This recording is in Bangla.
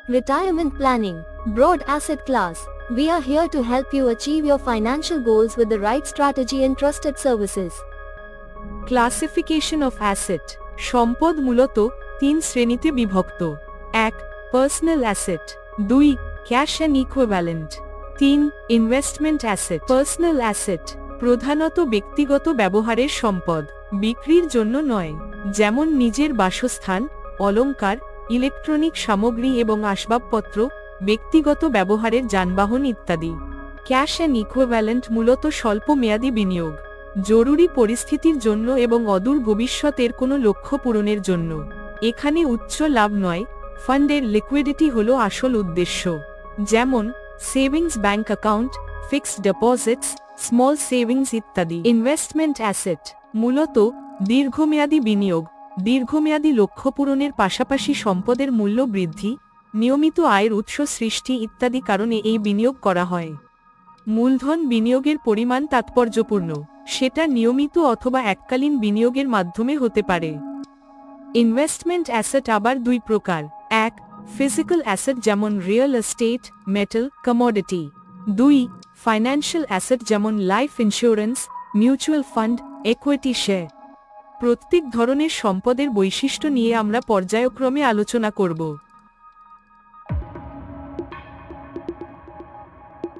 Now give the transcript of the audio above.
Retirement planning, broad asset class. We are here to help you achieve your financial goals with the right strategy and trusted services. Classification of asset. সম্পদ মূলত 3 শ্রেণীতে বিভক্ত। 1. Personal asset. 2. Cash and equivalent. 3. Investment asset. Personal asset প্রধানত ব্যক্তিগত ব্যবহারের সম্পদ, বিক্রির জন্য নয়, যেমন নিজের বাসস্থান, অলংকার, ইলেকট্রনিক সামগ্রী এবং আসবাবপত্র, ব্যক্তিগত ব্যবহারের যানবাহন ইত্যাদি। ক্যাশ অ্যান্ড ইকুইভ্যালেন্ট মূলত স্বল্প মেয়াদী বিনিয়োগ, জরুরি পরিস্থিতির জন্য এবং অদূর ভবিষ্যতের কোনো লক্ষ্য পূরণের জন্য। এখানে উচ্চ লাভ নয়, ফান্ডের লিকুইডিটি হলো আসল উদ্দেশ্য, যেমন savings bank account, fixed deposits, small savings ইত্যাদি। ইনভেস্টমেন্ট অ্যাসেট মূলত দীর্ঘমেয়াদী বিনিয়োগ, দীর্ঘমেয়াদী লক্ষ্য পূরণের পাশাপাশি সম্পদের মূল্য বৃদ্ধি, নিয়মিত আয়ের উৎস সৃষ্টি ইত্যাদি কারণে এই বিনিয়োগ করা হয়। মূলধন বিনিয়োগের পরিমাণ তাৎপর্যপূর্ণ, সেটা নিয়মিত অথবা এককালীন বিনিয়োগের মাধ্যমে হতে পারে। ইনভেস্টমেন্ট অ্যাসেট আবার 2 প্রকার। 1. ফিজিক্যাল অ্যাসেট যেমন real estate, metal, commodity. 2. Financial asset যেমন life insurance, mutual fund, equity share. প্রত্যেক ধরনের সম্পদের বৈশিষ্ট্য নিয়ে আমরা পর্যায়ক্রমে আলোচনা করব।